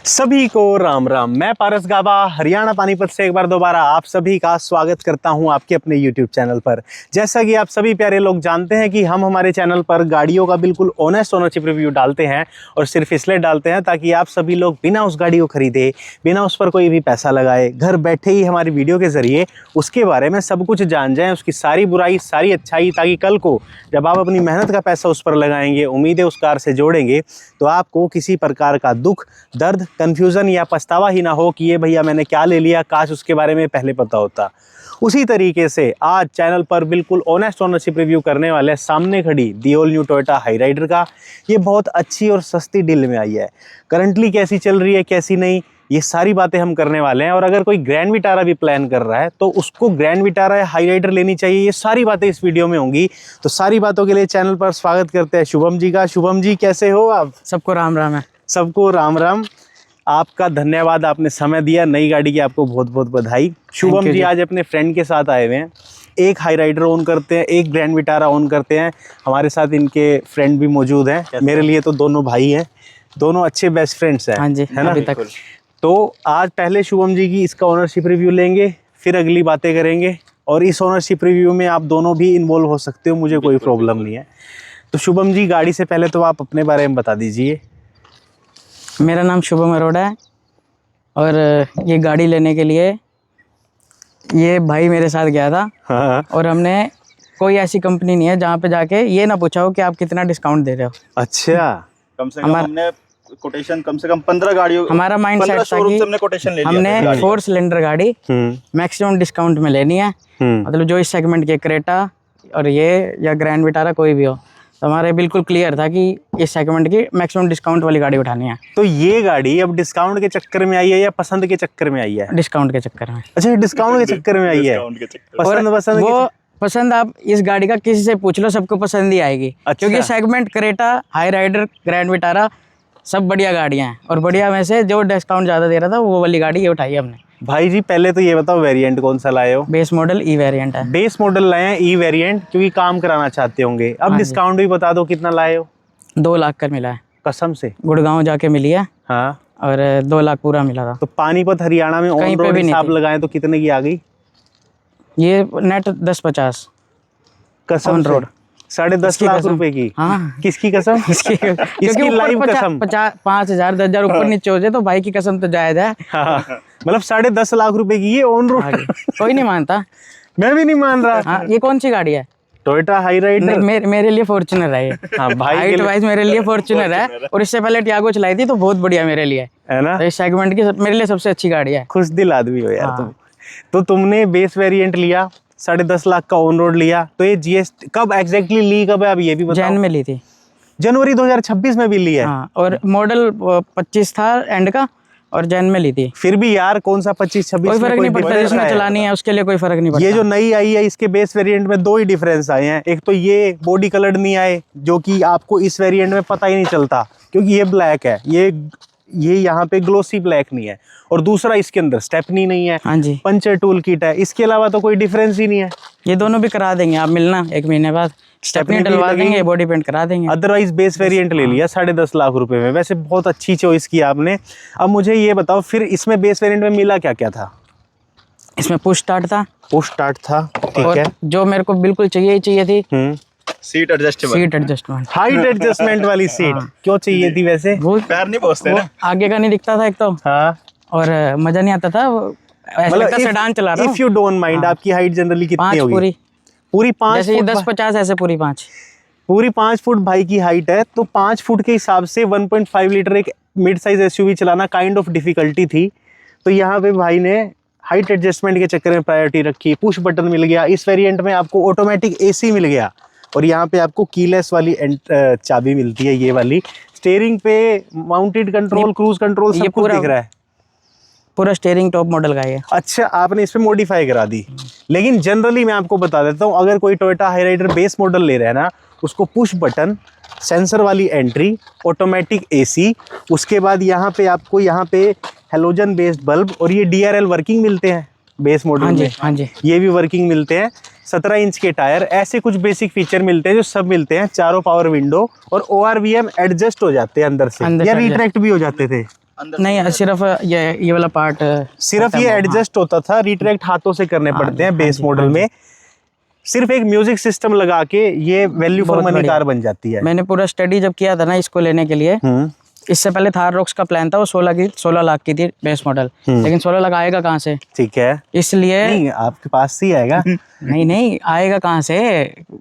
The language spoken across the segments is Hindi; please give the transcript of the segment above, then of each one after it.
सभी को राम राम। मैं पारस गाबा हरियाणा पानीपत से एक बार दोबारा आप सभी का स्वागत करता हूं आपके अपने YouTube चैनल पर। जैसा कि आप सभी प्यारे लोग जानते हैं कि हम हमारे चैनल पर गाड़ियों का बिल्कुल ऑनेस्ट ओनरशिप रिव्यू डालते हैं और सिर्फ इसलिए डालते हैं ताकि आप सभी लोग बिना उस गाड़ी को खरीदे, बिना उस पर कोई भी पैसा लगाए, घर बैठे ही हमारी वीडियो के ज़रिए उसके बारे में सब कुछ जान जाएँ, उसकी सारी बुराई सारी अच्छाई, ताकि कल को जब आप अपनी मेहनत का पैसा उस पर लगाएंगे, उम्मीदें उस कार से जोड़ेंगे, तो आपको किसी प्रकार का दुख, दर्द, कंफ्यूजन या पछतावा ही ना हो कि ये भैया मैंने क्या ले लिया, काश उसके बारे में पहले पता होता। उसी तरीके से आज चैनल पर बिल्कुल ऑनेस्ट ओनरशिप रिव्यू करने वाले सामने खड़ी the all new Toyota Hyryder का। ये बहुत अच्छी और सस्ती डील में आई है। करंटली कैसी चल रही है, कैसी नहीं, ये सारी बातें हम करने वाले हैं। और अगर कोई ग्रैंड विटारा भी प्लान कर रहा है तो उसको ग्रैंड विटारा या हाई राइडर लेनी चाहिए, ये सारी बातें इस वीडियो में होंगी। तो सारी बातों के लिए चैनल पर स्वागत करते हैं शुभम जी का। शुभम जी कैसे हो आप? सबको राम राम है। सबको राम राम। आपका धन्यवाद, आपने समय दिया। नई गाड़ी की आपको बहुत बहुत बधाई। शुभम जी आज अपने फ्रेंड के साथ आए हुए हैं। एक हाई राइडर ओन करते हैं, एक ग्रैंड विटारा ओन करते हैं। हमारे साथ इनके फ्रेंड भी मौजूद हैं। मेरे लिए तो दोनों भाई हैं, दोनों अच्छे बेस्ट फ्रेंड्स हैं। हाँ जी, है ना? अभी तक। तो आज पहले शुभम जी की इसका ओनरशिप रिव्यू लेंगे, फिर अगली बातें करेंगे। और इस ओनरशिप रिव्यू में आप दोनों भी इन्वॉल्व हो सकते हो, मुझे कोई प्रॉब्लम नहीं है। तो शुभम जी गाड़ी से पहले तो आप अपने बारे में बता दीजिए। मेरा नाम शुभम अरोड़ा है और ये गाड़ी लेने के लिए ये भाई मेरे साथ गया था। हाँ। और हमने कोई ऐसी कंपनी नहीं है जहाँ पे जाके ये ना पूछा हो कि आप कितना डिस्काउंट दे रहे हो। अच्छा। कम से कम हमने कोटेशन कम से कम 15 गाड़ियों, हमारा माइंड सेट था कि हमने कोटेशन ले लिया, हमने 4 सिलेंडर गाड़ी मैक्सिमम डिस्काउंट में लेनी है। मतलब जो इस सेगमेंट के क्रेटा और ये या ग्रैंड विटारा कोई भी हो, तो हमारे बिल्कुल क्लियर था कि इस सेगमेंट की मैक्सिमम डिस्काउंट वाली गाड़ी उठानी है। तो ये गाड़ी अब डिस्काउंट के चक्कर में आई है या पसंद के चक्कर में आई है? डिस्काउंट के चक्कर में। अच्छा, डिस्काउंट के चक्कर में आई है। पसंद वो पसंद आप इस गाड़ी का किसी से पूछ लो, सबको पसंद ही आएगी। अच्छा। क्योंकि segment Creta, Hyryder, Grand Vitara सब बढ़िया गाड़ियां हैं और बढ़िया में से जो डिस्काउंट ज़्यादा दे रहा था वो वाली गाड़ी ये उठाई हमने। भाई जी पहले तो ये बताओ वेरिएंट कौन सा लाए हो? बेस मॉडल ई वेरिएंट है। बेस मॉडल लाए हैं, ई वेरिएंट, क्योंकि काम कराना चाहते होंगे। अब डिस्काउंट भी बता दो कितना लाए हो? 2 लाख का मिला है। कसम से? गुड़गांव जाके मिली है। हाँ। और 2 लाख पूरा मिला था। तो पानीपत हरियाणा में ऑन रोड हिसाब लगाए तो कितने की आ गई? ये नेट 10-50 कसम ऑन रोड 10.5 लाख रुपए की। हाँ। किसकी कसम? इसकी लाइव कसम। 5,000 10,000 ऊपर नीचे हो जाए तो भाई की कसम तो जायज है। हाँ। मतलब 10.5 लाख रुपए की ये ऑन रोड। कोई नहीं मानता। मैं भी नहीं मान रहा। हाँ, ये कौन सी गाड़ी है? Toyota Hyryder. मेरे लिए फॉर्च्यूनर है ये। हाँ भाई, हाइट वाइज मेरे लिए फॉर्च्यूनर है। और इससे पहले टियागो चलाई थी तो बहुत बढ़िया मेरे लिए है ना। तो इस सेगमेंट की मेरे लिए सबसे अच्छी गाड़ी है। खुश दिल आदमी हो यार हाँ। तुम। तो तुमने बेस वेरिएंट लिया, 10.5 लाख का ऑन रोड लिया। तो ये जीएसटी कब एग्जैक्टली ली, कब है, अब ये भी बताओ। जैन में ली थी। जनवरी 2026 में भी ली है। हाँ, और मॉडल 25 था एंड का और जैन में ली थी। फिर भी यार कौन सा 25-26 कोई फर्क नहीं पड़ता, जिसने चलानी है उसके लिए कोई फर्क नहीं पड़ता। ये जो नई आई है इसके बेस वेरिएंट में 2 ही डिफरेंस आए हैं। एक तो ये बॉडी कलर्ड नहीं आए, जो कि आपको इस वेरिएंट में पता ही नहीं चलता क्योंकि ये ब्लैक है, ये यहाँ पे ग्लोसी ब्लैक नहीं है। और दूसरा इसके अंदर स्टेपनी नहीं है। हाँ जी। पंचर टूल किट है। इसके अलावा तो कोई डिफरेंस ही नहीं है। ये दोनों भी करा देंगे, आप मिलना 1 महीने बाद। स्टेपनी डलवा देंगे, बॉडी पेंट करा देंगे। अदरवाइज बेस वेरिएंट ले लिया 10.5 लाख रुपए में। वैसे बहुत अच्छी चॉइस की आपने। अब मुझे ये बताओ फिर इसमें बेस वेरिएंट में मिला क्या क्या था? इसमें पुश स्टार्ट था। पुश स्टार्ट था, ठीक और है। जो मेरे को बिल्कुल चाहिए ही चाहिए थी, seat adjustable, seat adjustment, height adjustment वाली सीट। क्यों चाहिए थी वैसे? वो पैर नहीं पहुंचते ना। आगे का नहीं दिखता था एक तो, हाँ। और मजा नहीं आता था। ऐसा लगता सेडान चला रहा हूं। इफ यू डोंट माइंड, आपकी हाइट जनरली कितनी 5 होगी? पूरी। पूरी 5 जैसे ये फुट? 10-50 ऐसे पूरी 5। पूरी 5 फुट भाई की हाइट है। तो 5 फुट के हिसाब से 1.5 लीटर एक मिड साइज एसयूवी चलाना काइंड ऑफ डिफिकल्टी थी। तो यहाँ पे भाई ने हाइट एडजस्टमेंट के चक्कर में प्रायोरिटी रखी। पुश बटन मिल गया। इस वेरिएंट में आपको ऑटोमेटिक एसी मिल गया। और यहाँ पे आपको कीलेस वाली चाबी मिलती है, ये वाली। स्टीयरिंग पे माउंटेड कंट्रोल, क्रूज कंट्रोल सब कुछ दिख रहा है। पूरा स्टीयरिंग टॉप मॉडल का है। अच्छा, आपने इस पे मॉडिफाई करा दी। लेकिन जनरली मैं आपको बता देता हूँ, अगर कोई Toyota Hyryder base model ले रहा है ना, उसको पुश बटन, सेंसर वाली एंट्री, ऑटोमेटिक एसी, उसके बाद यहाँ पे आपको यहाँ पे हेलोजन बेस्ड बल्ब और ये DRL वर्किंग मिलते हैं बेस मॉडल में। हाँ जी। ये भी वर्किंग मिलते हैं। 17 इंच के टायर, ऐसे कुछ बेसिक फीचर मिलते हैं जो सब मिलते हैं। चारों पावर विंडो और ORVM एडजस्ट हो जाते हैं अंदर से, या रिट्रैक्ट भी हो जाते थे। नहीं, सिर्फ ये वाला पार्ट सिर्फ ये एडजस्ट होता था, रिट्रैक्ट हाथों से करने पड़ते हैं बेस मॉडल में। सिर्फ एक म्यूजिक सिस्टम लगा के ये वैल्यू फॉर मनी कार बन जाती है। मैंने पूरा स्टडी जब किया था ना इसको लेने के लिए, इससे पहले थार रॉक्स का प्लान था, वो 16 लाख की थी बेस मॉडल, लेकिन 16 लाख आएगा कहाँ से? ठीक है, इसलिए नहीं आपके पास ही आएगा। नहीं आएगा कहाँ से,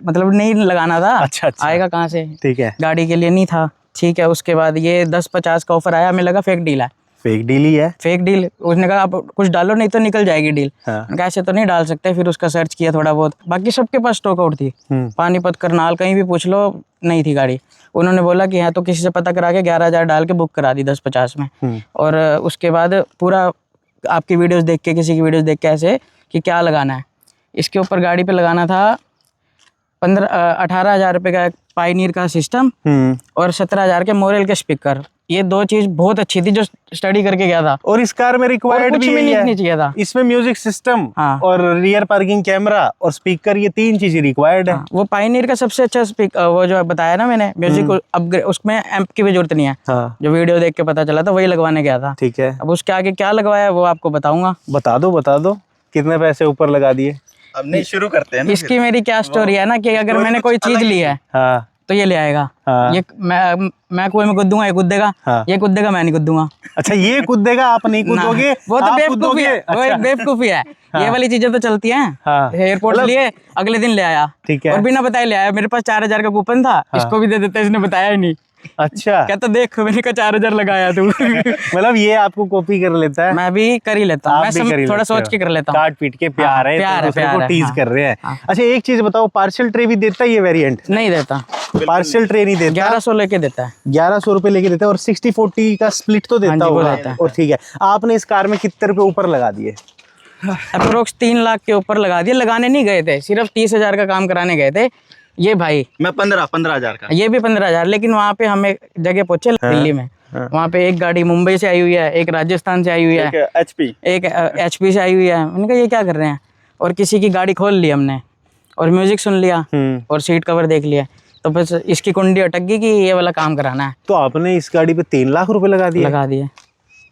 मतलब नहीं लगाना था। अच्छा। आएगा कहाँ से? ठीक है, गाड़ी के लिए नहीं था। ठीक है, उसके बाद ये 10-50 का ऑफर आया, हमें लगा फेक डील है। फेक डील ही है। फेक डील, उसने कहा आप कुछ डालो नहीं तो निकल जाएगी डील। हाँ। मैंने कहा ऐसे तो नहीं डाल सकते। फिर उसका सर्च किया थोड़ा बहुत, बाकी सबके पास स्टॉक आउट थी। पानीपत, करनाल, कहीं भी पूछ लो नहीं थी गाड़ी। उन्होंने बोला कि हाँ, तो किसी से पता करा के 11,000 डाल के बुक करा दी 10-50 में। और उसके बाद पूरा आपकी वीडियोस देख के, किसी की वीडियोस देख के ऐसे कि क्या लगाना है इसके ऊपर, गाड़ी पे लगाना था 18,000 रुपये का पायनियर का सिस्टम और 17,000 के मोरेल के स्पीकर। ये दो चीज बहुत अच्छी थी जो स्टडी करके गया था। और इस कार में रिक्वायर्ड कुछ भी भी है। नहीं चाहिए था इसमें म्यूजिक सिस्टम हाँ। और रियर पार्किंग कैमरा और स्पीकर, ये 3 चीजें रिक्वायर्ड है। हाँ, वो पायनियर का सबसे अच्छा स्पीकर, वो जो बताया ना मैंने म्यूजिक अपग्रेड, उसमें एम्प की भी जरूरत नहीं है। हाँ। जो वीडियो देख के पता चला था वही लगवाने गया था। ठीक है, अब उसके आगे क्या लगवाया वो आपको बताऊंगा। बता दो कितने पैसे ऊपर लगा दिए। अब नहीं, शुरू करते हैं ना। इसकी मेरी क्या स्टोरी है ना कि अगर मैंने कोई चीज ली है हाँ तो ये ले आएगा। हाँ। ये मैं कुएं में कूदूंगा, ये कूदेगा। हाँ। ये कूदेगा, मैं नहीं कूदूंगा। अच्छा, ये कूदेगा, आप नहीं कूदोगे। वो तो आप बेवकूफी है, कूदोगे। वो एक बेवकूफी है। ये वाली चीजें तो चलती हैं। हाँ। एयरपोर्ट लिए अगले दिन ले आया। ठीक है। और बिना बताए ले आया। मेरे पास 4,000 का कूपन था, इसको भी दे देता, इसने बताया ही नहीं। अच्छा, कहता देख मैंने कहा 4,000 लगाया तू। मतलब ये आपको कॉपी कर लेता है। मैं भी कर ही लेता हूँ, आप मैं भी कर ही थोड़ा लेते सोच हो। के कर लेता हूँ। काट पीट के प्यार है, प्यार है, दूसरे प्यार को है, टीज हाँ। कर रहे हैं। अच्छा, एक चीज बताओ, पार्सल ट्रे भी देता है ये वेरिएंट? नहीं देता, पार्सल ट्रे नहीं देता। 1100 लेके देता है। 1100 रुपए लेके देता है और 60-40 का स्प्लिट तो देता हाँ जी, वो होगा। देता है। और ठीक है, आपने इस कार में कितने रुपए ऊपर लगा दिए? अप्रोक्स 3 लाख के ऊपर लगा दिए। लगाने नहीं गए थे, सिर्फ 30,000 का काम कराने गए थे। ये भाई मैं 15,000 का, ये भी 15,000, लेकिन वहाँ पे हमें जगह पहुंचे दिल्ली में। वहाँ पे एक गाड़ी मुंबई से आई हुई है, एक राजस्थान से आई हुई है, HP, एक HP से आई हुई है। मैंने कहा ये क्या कर रहे हैं? और किसी की गाड़ी खोल ली हमने और म्यूजिक सुन लिया और सीट कवर देख लिया, तो बस इसकी कुंडी अटक गई कि ये वाला काम कराना है। तो आपने इस गाड़ी पे 3 लाख रुपए लगा दिए? लगा दिए।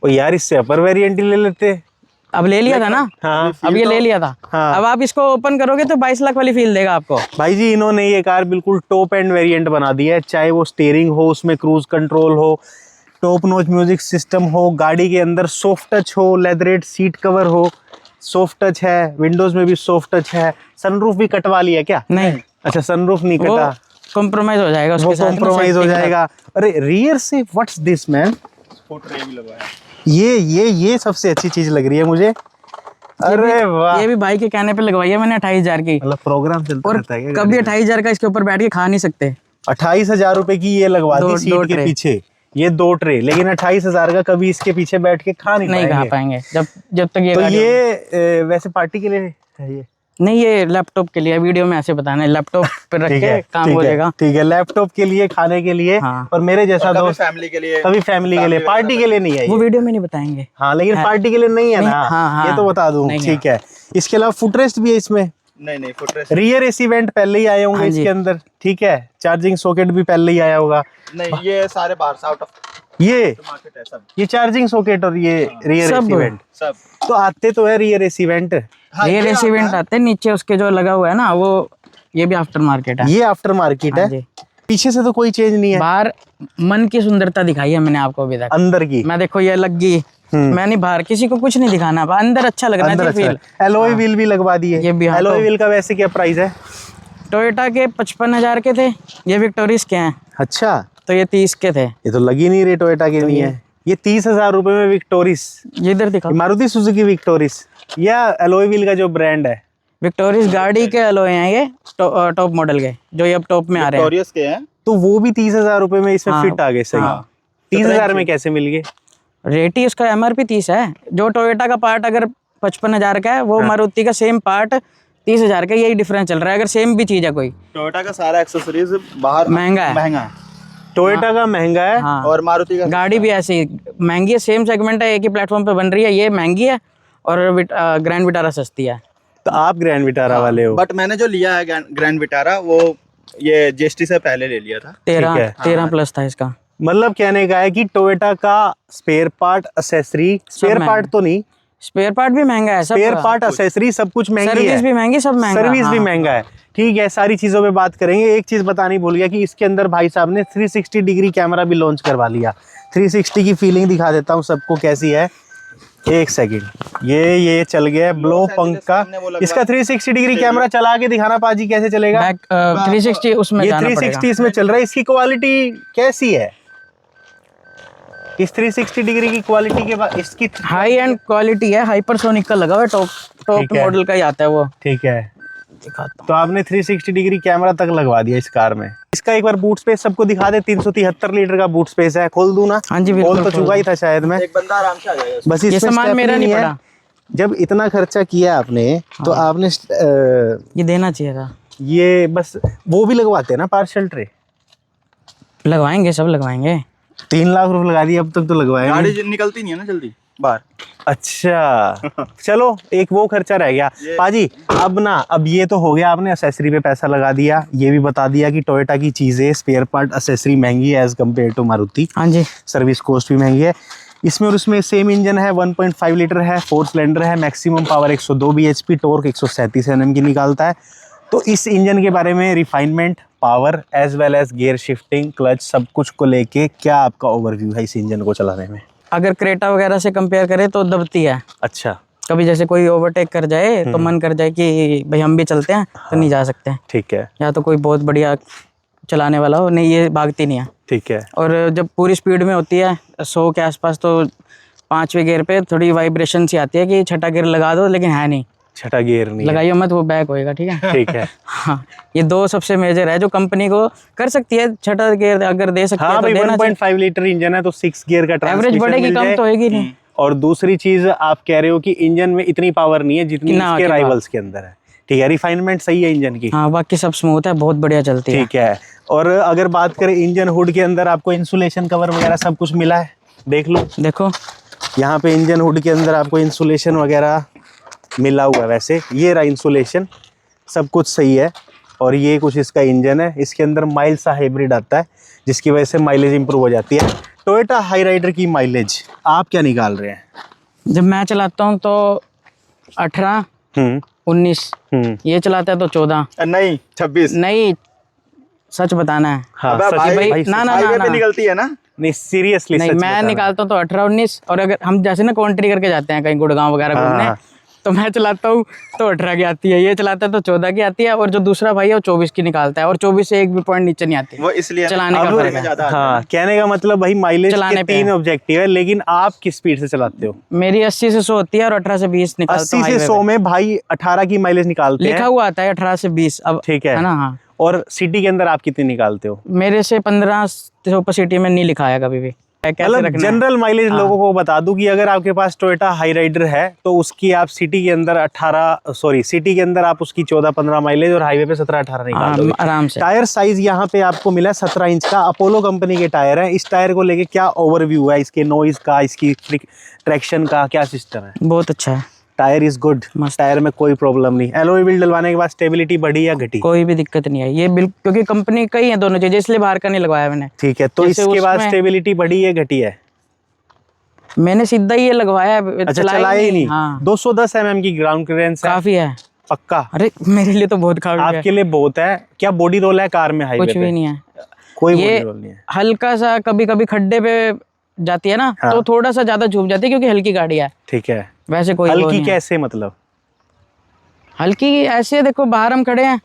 और यार, इससे अपर वेरिएंट ही ले लेते। अब ले लिया था ना। हाँ। अब ये ले लिया था। हाँ। अब आप इसको ओपन करोगे तो 22 लाख वाली फील देगा आपको। भाई जी, इन्होंने ये कार बिल्कुल टॉप एंड वेरिएंट बना दी है। चाहे वो स्टीयरिंग हो, उसमें क्रूज कंट्रोल हो, टॉप नॉच म्यूजिक सिस्टम हो, गाड़ी के अंदर सॉफ्ट टच हो, लेदरेट सीट कवर हो, सॉफ्ट टच है, विंडोज में भी सॉफ्ट टच है। सनरूफ भी कटवा लिया क्या? नहीं, अच्छा, सनरूफ नहीं वो कटा, कॉम्प्रोमाइज हो जाएगा वो उसके साथ। कॉम्प्रोमाइज हो जाएगा। अरे रियर से व्हाट्स दिस मैन, ट्रे भी लगवाया। ये सबसे अच्छी चीज लग रही है मुझे। अरे वाह, ये भी भाई के कहने पे लगवाई है मैंने 28,000 की। मतलब प्रोग्राम चलता और रहता है क्या? कभी 28,000 का इसके ऊपर बैठ के खा नहीं सकते। 28,000 रुपए की ये लगवा दी सीट के ट्रे। पीछे, ये 2 ट्रे, लेकिन 28,000 का कभी इसके पीछे बैठ के खा नहीं खा पाएंगे। पाएंगे जब तक ये तो गाड़ी ये वैसे पार्टी के लिए है ये? नहीं, ये लैपटॉप के लिए। वीडियो में ऐसे बताना है, लैपटॉप पे रख ठीक के है, काम ठीक हो है, जाएगा। ठीक है, लैपटॉप के लिए, खाने के लिए। हाँ। और मेरे जैसा दोस्त फैमिली के लिए, कभी फैमिली के लिए, पार्टी के लिए नहीं है वो ये। वीडियो में नहीं बताएंगे। हाँ, लेकिन पार्टी के लिए नहीं है ना। हाँ, हाँ, ये तो बता दूं। नहीं ठीक है, इसके अलावा फुटरेस्ट भी है इसमें। नहीं फुटरेस्ट रियर एसी वेंट पहले ही आए होंगे हाँ जी। इसके अंदर। ठीक है, चार्जिंग सॉकेट भी पहले ही आया होगा। नहीं, ये सारे बाहर से आउट ऑफ ये मार्केट है सब। ये चार्जिंग सॉकेट और ये रियर सब। एसी वेंट सब तो आते तो है rear AC vent. Rear AC vent आते हैं, नीचे उसके जो लगा हुआ है ना, वो ये भी आफ्टर मार्केट है। ये आफ्टर मार्केट हाँ है। जी। पीछे से तो कोई चेंज नहीं है। बाहर मन की सुंदरता दिखाई है मैंने आपको अभी तक। अंदर की मैं देखो ये लग गई, मैं नहीं बाहर किसी को कुछ नहीं दिखाना, अंदर अच्छा लगना अंदर चाहिए अच्छा फील। एलॉय व्हील भी लगवा दिए। ये भी हाँ, एलॉय तो- व्हील का वैसे क्या प्राइस है? टोयोटा के 55,000 के थे, ये विक्टोरियस के हैं, अच्छा, तो ये 30 के थे। ये तो लगी नहीं रही टोयोटा के नहीं है। ये 30,000 रुपए में विक्टोरिस, ये इधर दिखाओ। मारुति सुजुकी विक्टोरिस या एलॉय व्हील का जो ब्रांड है। विक्टोरियस गाड़ी के एलॉय हैं ये, टॉप मॉडल के जो ये अब टॉप में आ रहे हैं। विक्टोरियस के हैं। तो वो भी 30,000 रुपए में इसमें हाँ, फिट आ गए। सही। हाँ। 30,000 में कैसे मिल गए? रेट ही उसका MRP 30 है। जो टोयोटा का पार्ट अगर 55,000 का है, वो मारुति का सेम पार्ट 30,000 का। यही डिफरेंस चल रहा है अगर सेम भी चीज है कोई। टोयोटा का सारा एक्सेसरीज बाहर महंगा है। महंगा है टोयोटा का महंगा है। हाँ, और मारुति का गाड़ी भी ऐसी महंगी है, सेम सेगमेंट है, एक ही प्लेटफॉर्म पे बन रही है। ये महंगी है और ग्रैंड विटारा सस्ती है। तो आप ग्रैंड विटारा वाले हो। बट मैंने जो लिया है ग्रैंड विटारा, वो ये GST से पहले ले लिया था। 13 है। 13 प्लस था इसका। मतलब कहने का है कि टोयोटा का स्पेयर पार्ट, एक्सेसरी, स्पेयर महंगा। पार्ट तो नहीं, स्पेयर पार्ट भी महंगा है, सब स्पेयर पार्ट, एक्सेसरी सब कुछ महंगी है, सर्विस भी महंगी, सब महंगा। सर्विस भी हाँ। महंगा है। ठीक है, सारी चीजों पे बात करेंगे। एक चीज बतानी भूल गया कि इसके अंदर भाई साहब ने 360 डिग्री कैमरा भी लॉन्च करवा लिया। 360 की फीलिंग दिखा देता हूँ सबको कैसी है। एक सेकंड, ये चल गया ब्लो पंख का। इसका 360 डिग्री कैमरा चला के दिखाना पाजी, कैसे चलेगा? बैक 360 उसमें ये जाना 360 पड़ेगा। इसमें चल रहा है। इसकी क्वालिटी कैसी है? इस 360 डिग्री की क्वालिटी के बाद इसकी हाई एंड क्वालिटी है, हाइपरसोनिक का लगा हुआ है, टॉप ठीक है। मॉडल का ही आता है वो। ठीक है, दिखाता तो आपने 360 डिग्री कैमरा तक लगवा दिया इस कार में। इसका एक बार बूट स्पेस सबको दिखा दे। 373 लीटर का बूट स्पेस है। खोल दूं ना? हाँ जी, खोल बिल्कुल तो चुका ही था शायद मैं। एक बंदा आराम से आ जाएगा। बस ये इसमें सामान step मेरा नहीं है। पड़ा। जब इतना खर्चा किया आपने तो आपने ये देना चाहिए था। ये बस वो भी लगवाते हैं ना पार्सल ट्रे। लगवाएंगे, सब लगवाएंगे। 3 लाख रुपए लगा दिए अब तक तो लगवाया नहीं। गाड़ी निकलती नहीं है ना जल्दी बाहर। अच्छा चलो, एक वो खर्चा रह गया पाजी। अब ये तो हो गया, आपने एक्सेसरी पे पैसा लगा दिया, ये भी बता दिया कि टोयोटा की चीजें, स्पेयर पार्ट, एक्सेसरी महंगी है एज कम्पेयर टू मारुति। हाँ जी। सर्विस कॉस्ट भी महंगी है। इसमें और उसमें सेम इंजन है, 1.5 लीटर है, 4 सिलेंडर है, maximum power 102 bhp, torque 137 Nm की निकालता है। तो इस इंजन के बारे में refinement, power as well as gear shifting, clutch, सब कुछ को लेके क्या आपका ओवरव्यू है इस इंजन को चलाने में? अगर क्रेटा वगैरह से कंपेयर करें तो दबती है। अच्छा, कभी जैसे कोई ओवरटेक कर जाए तो मन कर जाए कि भाई हम भी चलते हैं, तो नहीं जा सकते हैं। ठीक है, या तो कोई बहुत बढ़िया चलाने वाला हो, नहीं ये भागती नहीं है। ठीक है। और जब पूरी स्पीड में होती है 100 के आसपास, तो 5वें गियर पे थोड़ी वाइब्रेशन सी आती है कि छठा गियर लगा दो, लेकिन है नहीं। छठा गियर नहीं है। लगाइए मत, वो बैक होएगा। ठीक है। ठीक है। हाँ, ये 2 सबसे मेजर है जो कंपनी को कर सकती है। छठा गियर अगर दे सकती है हाँ तो भाई, देना चाहिए। 1.5 लीटर इंजन है तो 6 गियर का एवरेज ट्रांसमिशन बढ़ेगी, मिल कम जाए। तो होएगी नहीं। और दूसरी चीज आप कह रहे हो कि इंजन में इतनी पावर नहीं है जितनी ना, इसके की राइवल्स के अंदर है। ठीक है, रिफाइनमेंट सही है इंजन की। हाँ, बाकी सब स्मूथ है, बहुत बढ़िया चलती है। ठीक है। और अगर बात करें इंजन हुड के अंदर, आपको इंसुलेशन कवर वगैरह सब कुछ मिला है? देख लो, देखो यहाँ पे इंजन हुड के अंदर आपको इंसुलेशन वगैरह मिला हुआ है। वैसे ये रहा इंसुलेशन, सब कुछ सही है। और ये कुछ इसका इंजन है। इसके अंदर माइल्ड सा हाइब्रिड आता है जिसकी वजह से माइलेज इंप्रूव हो जाती है। टोयोटा हाई राइडर की माइलेज आप क्या निकाल रहे हैं? जब मैं चलाता हूँ तो 18, 19, ये चलाता है तो 14। नहीं 26। नहीं, सच बताना है। हाँ, अबे सच भाई, भाई, ना, ना, हाईवे ना, पे ना। निकलती है ना। नहीं सीरियसली नहीं, मैं निकालता हूँ तो 18, 19। और अगर हम जैसे ना कॉन्ट्री करके जाते हैं कहीं गुड़गांव वगैरह हाँ, घूमने, हाँ। तो मैं चलाता हूँ तो 18 की आती है, ये चलाता है तो 14 की आती है, और जो दूसरा भाई है वो 24 की निकालता है, और 24 से एक भी पॉइंट नीचे नहीं आती। वो इसलिए चलाने का अब फर्क है। ज्यादा हाँ, कहने का मतलब भाई माइलेज के चलाने पे 3 है। ऑब्जेक्टिव है, लेकिन आप किस स्पीड से चलाते हो? मेरी 80 से 100 होती है और 18 से 20 निकालता 80 हूँ से highway 100 पे। में भाई 18 की माइलेज निकालते लिखा हैं। हुआ आता है 18 से 20। अब ठीक है ना। हाँ, और सिटी के अंदर आप कितनी निकालते हो? मेरे से 15 से ऊपर सिटी में नहीं लिखा है कभी भी। कैसे मतलब रखना है? जनरल माइलेज लोगों को बता दूं कि अगर आपके पास टोयोटा हाई राइडर है तो उसकी आप सिटी के अंदर सिटी के अंदर आप उसकी 14-15 माइलेज और हाईवे पे 17-18 निकाल दोगे आराम से। टायर साइज यहाँ पे आपको मिला 17 इंच का, अपोलो कंपनी के टायर है। इस टायर को लेके क्या ओवरव्यू है? इसके नॉइज का, इसकी ट्रैक्शन का क्या सिस्टम है? बहुत अच्छा है, टायर इज गुड, मस्त। टायर में कोई प्रॉब्लम नहीं। एलॉय व्हील डलवाने के बाद स्टेबिलिटी बढ़ी या घटी? कोई भी दिक्कत नहीं आई ये बिल्कुल, क्योंकि कंपनी का ही है दोनों चीजें, इसलिए बाहर का नहीं लगवाया मैंने। ठीक है, तो जैसे इसके बाद उसमें- स्टेबिलिटी बढ़ी है घटी है? मैंने सीधा ही ये लगवाया है, अच्छा, चलाया ही नहीं। हाँ, 210 mm की ग्राउंड क्लियरेंस है, काफी है। पक्का अरे मेरे लिए तो बहुत काफी है। आपके लिए बहुत है। क्या बॉडी रोल है कार में हाईवे कुछ पे? भी नहीं है। कोई ये बॉडी रोल नहीं है। हल्का सा कभी कभी खड्डे पे जाती है ना, हाँ। तो थोड़ा सा ज्यादा झूम जाती है क्योंकि हल्की गाड़ी है। ठीक है, वैसे कोई वो हल्की नहीं है। कैसे मतलब? हल्की ऐसे देखो, बाहर हम खड़े हैं,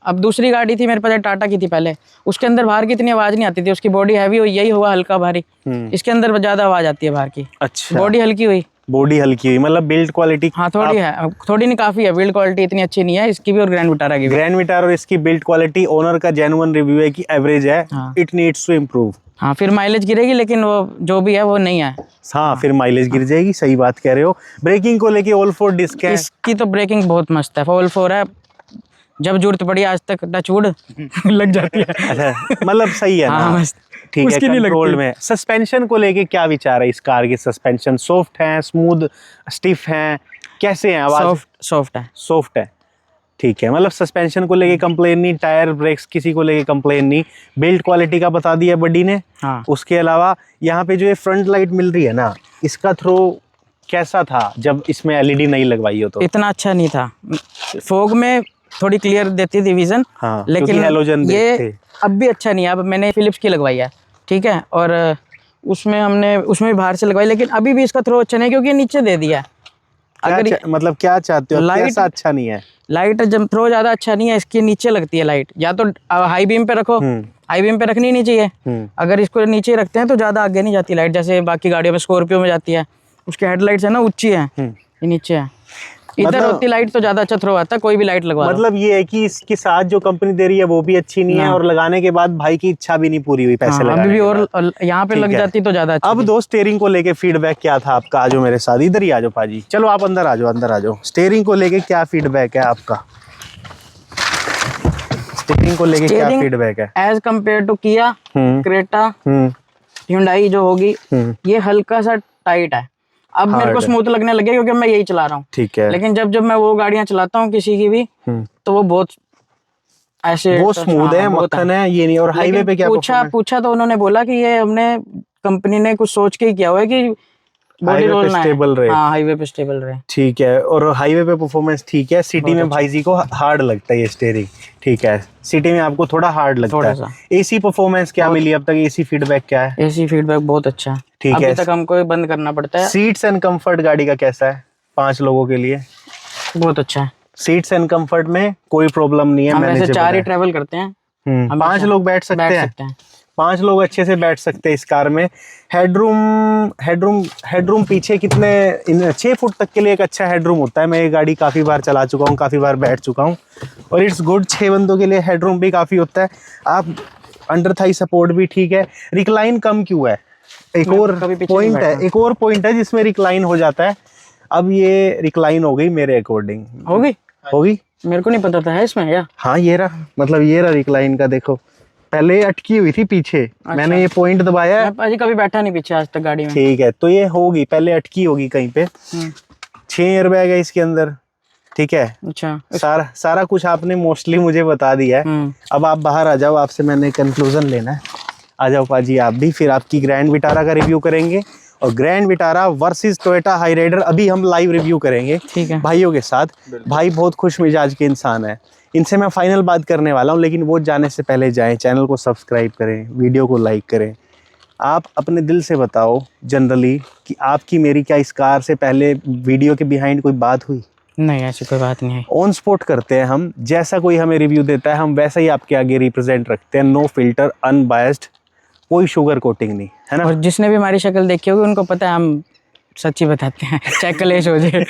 अब दूसरी गाड़ी थी मेरे पास, टाटा की थी पहले, उसके अंदर बाहर की इतनी आवाज नहीं आती थी, उसकी बॉडी हैवी हुई, यही हुआ हल्का भारी। इसके अंदर ज्यादा आवाज आती है बाहर की। अच्छा, बॉडी हल्की हुई। बॉडी हल्की हुई मतलब बिल्ड क्वालिटी। हाँ, थोड़ी है, थोड़ी नहीं, काफी है। बिल्ड क्वालिटी इतनी अच्छी नहीं है इसकी भी और ग्रैंड विटारा की भी। ग्रैंड विटारा और इसकी बिल्ड क्वालिटी ओनर का जेन्युइन रिव्यू है कि एवरेज है, हाँ। It needs to improve. हाँ, फिर माइलेज गिरेगी, लेकिन वो जो भी है वो नहीं है। हाँ, फिर माइलेज गिर जाएगी, सही बात कह रहे हो। ब्रेकिंग को लेके ऑल 4 डिस्क है। इसकी तो ब्रेकिंग बहुत मस्त है, ऑल 4 है, जब जरूरत पड़ी आज तक टचवुड लग जाती है। अच्छा, मतलब सही है ना? हाँ, मस्त। ठीक है, उसकी नहीं कंट्रोल लगती। में। सस्पेंशन को लेके क्या विचार है इस कार के? सस्पेंशन सॉफ्ट है, स्मूथ, स्टिफ है, कैसे हैं? आवाज सॉफ्ट है। सॉफ्ट है। ठीक है, मतलब सस्पेंशन को लेके कंप्लेन नहीं, टायर ब्रेक्स किसी को लेके कंप्लेन नहीं, बिल्ड क्वालिटी का बता दिया बडी ने। हाँ। उसके अलावा यहाँ पे जो ये फ्रंट लाइट मिल रही है ना, इसका थ्रो कैसा था जब इसमें एलईडी नहीं लगवाई हो तो? इतना अच्छा नहीं था, फोग में थोड़ी क्लियर देती थी विजन। हाँ, लेकिन हेलोजन ये अब भी अच्छा नहीं है। अब मैंने फिलिप्स की लगवाई है, ठीक है, और उसमें भी बाहर से लगवाई, लेकिन अभी भी इसका थ्रो अच्छा नहीं है क्योंकि नीचे दे दिया। अगर मतलब क्या चाहते हो, लाइट कैसा अच्छा नहीं है? लाइट जब थ्रो ज्यादा अच्छा नहीं है, इसके नीचे लगती है लाइट, या तो हाई बीम पे रखो, हाई बीम पे रखनी नहीं चाहिए। अगर इसको नीचे रखते हैं तो ज्यादा आगे नहीं जाती लाइट, जैसे बाकी गाड़ियों में स्कॉर्पियो में जाती है, उसके हेडलाइट्स है ना ऊंची है, ये नीचे है। इधर होती लाइट तो ज्यादा अच्छा थ्रो आता है, कोई भी लाइट लगवा मतलब ये है कि इसके साथ जो कंपनी दे रही है वो भी अच्छी नहीं है, और लगाने के बाद भाई की इच्छा भी नहीं पूरी हुई पैसे लगाने अभी भी, के और बाद। यहाँ पे लग जाती तो ज्यादा अच्छा। अब दो स्टेयरिंग को लेके फीडबैक क्या था आपका? आजो मेरे साथ, इधर ही आजो पाजी, चलो आप अंदर आ जाओ, अंदर आ जाओ। स्टेयरिंग को लेके क्या फीडबैक है आपका? स्टेयरिंग को लेके क्या फीडबैक है एज कम्पेयर टू किया, क्रेटा, hyundai जो होगी, ये हल्का सा टाइट है। अब मेरे को स्मूथ लगने लगे क्योंकि मैं यही चला रहा हूँ, ठीक है। लेकिन जब मैं वो गाड़ियां चलाता हूँ किसी की भी, तो वो बहुत ऐसे, वो स्मूथ है, मक्खन है, ये नहीं। और हाईवे पे क्या पूछा तो उन्होंने बोला कि ये हमने कंपनी ने कुछ सोच के ही किया हुआ है कि बॉडी रोल ना स्टेबल रहे। हाँ, हाईवे पे स्टेबल रहे। ठीक है, और हाईवे पे परफॉर्मेंस ठीक है। सिटी में भाई जी को हार्ड लगता है ये स्टीयरिंग, ठीक है, सिटी में आपको थोड़ा हार्ड लगता है। एसी परफॉर्मेंस क्या मिली अब तक? एसी फीडबैक क्या है? एसी फीडबैक बहुत अच्छा है, ठीक अभी है। तक हमको बंद करना पड़ता है। सीट्स एंड कंफर्ट गाड़ी का कैसा है 5 लोगों के लिए? बहुत अच्छा है, सीट्स एंड कंफर्ट में कोई प्रॉब्लम नहीं है। हम ऐसे 4 ही ट्रेवल करते हैं, 5 लोग बैठ सकते हैं। 5 लोग अच्छे से बैठ सकते हैं इस कार में। हेडरूम पीछे कितने 6 फुट तक के लिए एक अच्छा हेडरूम होता है। मैं ये गाड़ी काफ़ी बार चला चुका हूँ, काफ़ी बार बैठ चुका हूँ, और इट्स गुड। 6 बंदों के लिए हेडरूम भी काफ़ी होता है। आप अंडर थाई सपोर्ट भी ठीक है। रिक्लाइन कम क्यों है? एक और पॉइंट है जिसमें रिक्लाइन हो जाता है। अब ये रिक्लाइन हो गई मेरे अकॉर्डिंग। होगी मेरे को नहीं पता था है इसमें या? हाँ, ये रहा, मतलब ये रहा रिक्लाइन का। देखो पहले अटकी हुई थी पीछे, अच्छा। मैंने ये पॉइंट दबाया है। मैं कभी बैठा नहीं पीछे आज तक गाड़ी में। ठीक है, तो ये होगी, पहले अटकी होगी कहीं पे। 6 एयरबैग है इसके अंदर, ठीक है। अच्छा, सारा कुछ आपने मोस्टली मुझे बता दिया है। अब आप बाहर आ जाओ, आपसे मैंने कंक्लूजन लेना है। आ जाओ पाजी आप भी, फिर आपकी ग्रैंड विटारा का रिव्यू करेंगे, और Grand Vitara versus Toyota Hyryder अभी हम लाइव रिव्यू करेंगे, ठीक है, भाइयों के साथ। भाई बहुत खुश मिजाज के इंसान है, इनसे मैं फाइनल बात करने वाला हूं, लेकिन वो जाने से पहले जाएं, चैनल को सब्सक्राइब करें, वीडियो को लाइक करें। आप अपने दिल से बताओ जनरली कि आपकी मेरी क्या इस कार से पहले वीडियो के बिहाइंड कोई बात हुई? नहीं, ऐसी कोई बात नहीं है। ऑन स्पॉट करते हैं हम, जैसा कोई हमें रिव्यू देता है हम वैसा ही आपके आगे रिप्रेजेंट रखते हैं। नो फिल्टर, अनबायस्ड, कोई शुगर कोटिंग नहीं, है ना। और जिसने भी हमारी शक्ल देखी होगी उनको पता है हम सच्ची बताते हैं, चाहे कलेश हो जाए।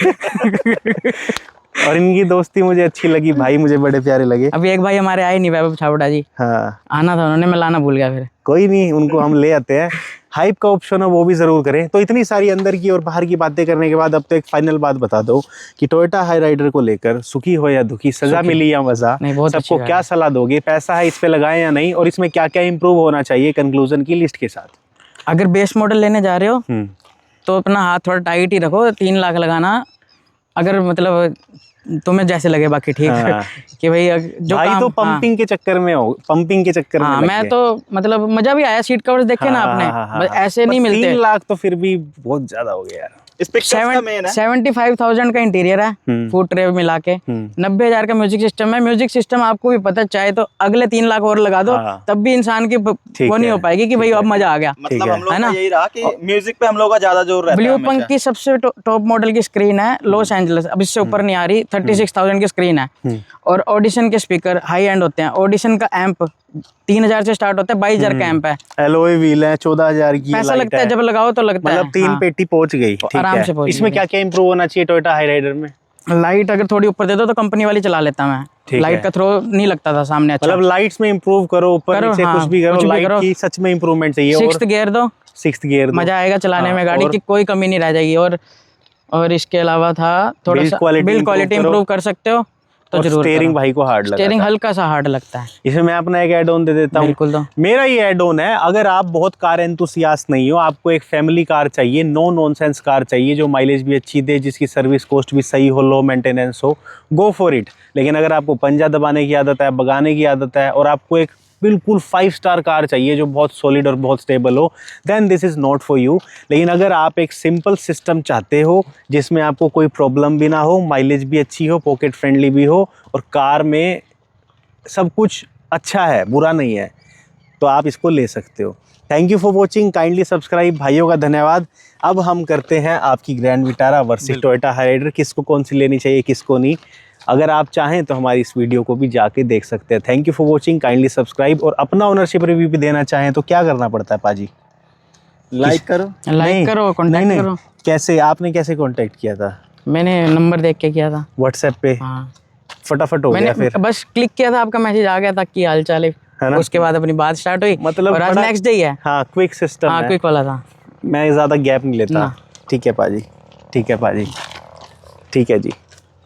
और इनकी दोस्ती मुझे अच्छी लगी, भाई मुझे बड़े प्यारे लगे। अभी एक भाई हमारे आए नहीं, वैभव छाबड़ा जी। हाँ, आना था उन्होंने, मैं लाना भूल गया। फिर कोई नहीं, उनको हम ले आते हैं। हाइप का ऑप्शन है वो भी जरूर करें। तो इतनी सारी अंदर की और बाहर की बातें करने के बाद अब तो एक फाइनल बात बता दो कि टोयोटा हाई राइडर को लेकर सुखी हो या दुखी, सजा मिली या मजा, सबको क्या सलाह दोगे? पैसा है, इस पे लगाएं या नहीं, और इसमें क्या क्या इंप्रूव होना चाहिए कंक्लूजन की लिस्ट के साथ? अगर बेस मॉडल लेने जा रहे हो तो अपना हाथ थोड़ा टाइट ही रखो। 3 लाख लगाना, अगर मतलब तुम्हें जैसे लगे, बाकी ठीक है कि भाई जो भाई काम, तो पंपिंग के चक्कर में हो, पंपिंग के चक्कर में मैं तो मतलब मजा भी आया। सीट कवर्स देखे ना आपने, ऐसे नहीं मिलते। 3 लाख तो फिर भी बहुत ज्यादा हो गया यार। 75,000 का इंटीरियर है, फुट ट्रे मिला के। 90,000 का म्यूजिक सिस्टम है। म्यूजिक सिस्टम आपको भी पता, चाहे तो अगले 3 लाख और लगा दो, तब भी इंसान की वो नहीं हो पाएगी कि भाई अब मजा आ गया। मतलब हम लोग का यही रहा कि म्यूजिक पे हम लोग का ज्यादा जोर रहता है। ब्लू पंक की सबसे टॉप मॉडल की स्क्रीन है, लॉस एंजल्स, अब इससे ऊपर नहीं आ रही। 36,000 की स्क्रीन है, और ऑडिशन के स्पीकर हाई एंड होते हैं। ऑडिशन का एम्प 3,000 से स्टार्ट होता है, 22,000 का एम्प है। एलॉय व्हील है, 14,000 की पैसा लगता है, जब लगाओ तो लगता है। मतलब 3 पेटी पहुंच गई, आराम से। इसमें क्या क्या इंप्रूव होना चाहिए टोयोटा हाई राइडर में? लाइट अगर थोड़ी ऊपर दे दो तो कंपनी वाली चला लेता मैं। लाइट का थ्रो नहीं लगता था सामने, अच्छा। मतलब लाइट्स में इंप्रूव करो, ऊपर नीचे कुछ भी करो, लाइट की सच में इंप्रूवमेंट चाहिए। 6th गियर दो, 6th गियर, मजा आएगा चलाने में, गाड़ी की कोई कमी नहीं रह जाएगी। और इसके अलावा था थोड़ा सा बिल्ड क्वालिटी इंप्रूव कर सकते हो। तो जरूर स्टीयरिंग भाई को हार्ड लगा स्टीयरिंग था। हल्का सा हार्ड लगता है। इसमें मैं अपना एक एड ऑन दे देता हूँ। बिल्कुल दो। मेरा ये एड ऑन है, अगर आप बहुत कार एंथुसियास्ट नहीं हो, आपको एक फैमिली कार चाहिए, नो नॉनसेंस कार चाहिए जो माइलेज भी अच्छी दे, जिसकी सर्विस कॉस्ट भी सही हो, लो मेंटेनेंस हो, गो फॉर इट। लेकिन अगर आपको पंजा दबाने की आदत है, भगाने की आदत है, और आपको एक बिल्कुल 5 स्टार कार चाहिए जो बहुत सॉलिड और बहुत स्टेबल हो, then this is not for you. लेकिन अगर आप एक सिंपल सिस्टम चाहते हो जिसमें आपको कोई प्रॉब्लम भी ना हो, माइलेज भी अच्छी हो, पॉकेट फ्रेंडली भी हो, और कार में सब कुछ अच्छा है, बुरा नहीं है, तो आप इसको ले सकते हो। Thank you for watching, kindly subscribe, भाइयों का धन्यवाद। अब हम करते हैं आपकी grand Vitara versus Toyota Hyryder, किसको कौन सी लेनी चाहिए, किसको नहीं। अगर आप चाहें तो हमारी इस वीडियो को भी जाके देख सकते हैं। Thank you for watching, kindly subscribe. और अपना ओनरशिप रिव्यू भी देना चाहें तो क्या करना पड़ता है पाजी? लाइक करो। लाइक नहीं, करो, कॉन्टैक्ट नहीं, करो। कैसे, आपने कैसे कांटेक्ट किया था? मैंने नंबर देख के किया था। व्हाट्सएप पे? हाँ, फटाफट हो गया मैंने फिर? बस क्लिक किया था, आपका मैसेज आ गया था कि हाल चाल है ना? उसके बाद अपनी बात स्टार्ट हुई। मतलब और आज बड़ा- नेक्स्ट डे ही है। हाँ, क्विक सिस्टम हाँ, है। क्विक वाला था। मैं ज़्यादा गैप नहीं लेता। ना। ठीक है पाजी, ठीक है पाजी, ठीक है जी।